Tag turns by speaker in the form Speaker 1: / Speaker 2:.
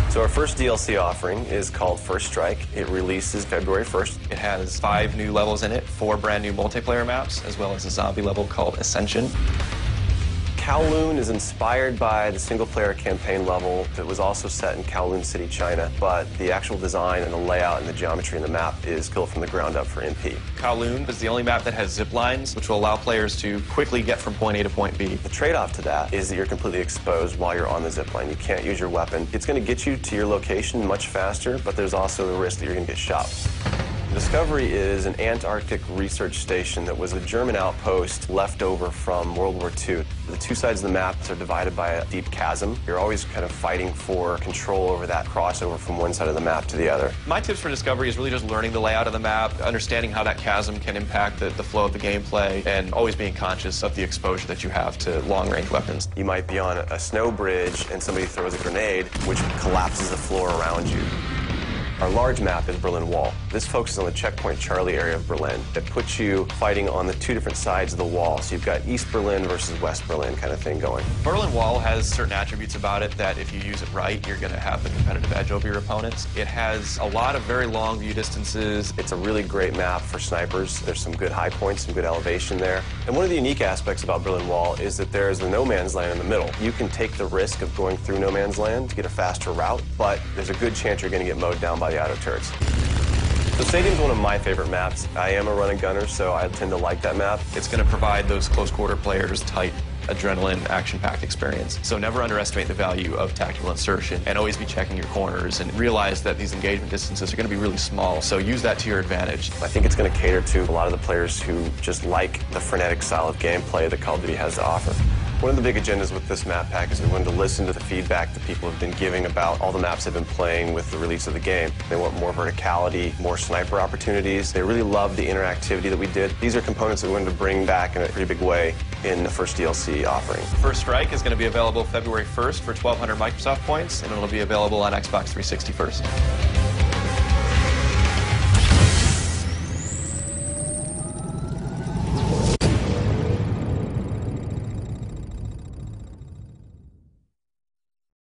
Speaker 1: So our first DLC offering is called First Strike. It releases February 1st.
Speaker 2: It has 5 new levels in it, 4 brand new multiplayer maps, as well as a zombie level called Ascension.
Speaker 1: Kowloon is inspired by the single-player campaign level that was also set in Kowloon City, China, but the actual design and the layout and the geometry in the map is built from the ground up for MP.
Speaker 2: Kowloon is the only map that has zip lines, which will allow players to quickly get from point A to point B.
Speaker 1: The trade-off to that is that you're completely exposed while you're on the zip line. You can't use your weapon. It's going to get you to your location much faster, but there's also the risk that you're going to get shot. Discovery is an Antarctic research station that was a German outpost left over from World War II. The two sides of the map are divided by a deep chasm. You're always kind of fighting for control over that crossover from one side of the map to the other.
Speaker 2: My tips for Discovery is really just learning the layout of the map, understanding how that chasm can impact the flow of the gameplay, and always being conscious of the exposure that you have to long-range weapons.
Speaker 1: You might be on a snow bridge and somebody throws a grenade, which collapses the floor around you. Our large map is Berlin Wall. This focuses on the Checkpoint Charlie area of Berlin. It puts you fighting on the two different sides of the wall. So you've got East Berlin versus West Berlin kind of thing going.
Speaker 2: Berlin Wall has certain attributes about it that if you use it right, you're going to have the competitive edge over your opponents. It has a lot of very long view distances.
Speaker 1: It's a really great map for snipers. There's some good high points, some good elevation there. And one of the unique aspects about Berlin Wall is that there's the no man's land in the middle. You can take the risk of going through no man's land to get a faster route, but there's a good chance you're going to get mowed down by the auto turrets. The Stadium's one of my favorite maps. I am a run and gunner, so I tend to like that map.
Speaker 2: It's going to provide those close quarter players tight adrenaline, action-packed experience. So never underestimate the value of tactical insertion, and always be checking your corners and realize that these engagement distances are going to be really small, so use that to your advantage.
Speaker 1: I think it's going to cater to a lot of the players who just like the frenetic style of gameplay that Call of Duty has to offer. One of the big agendas with this map pack is we wanted to listen to the feedback that people have been giving about all the maps they've been playing with the release of the game. They want more verticality, more sniper opportunities. They really love the interactivity that we did. These are components that we wanted to bring back in a pretty big way in the first DLC offering.
Speaker 2: First Strike is going to be available February 1st for 1,200 Microsoft points, and it'll be available on Xbox 360 first.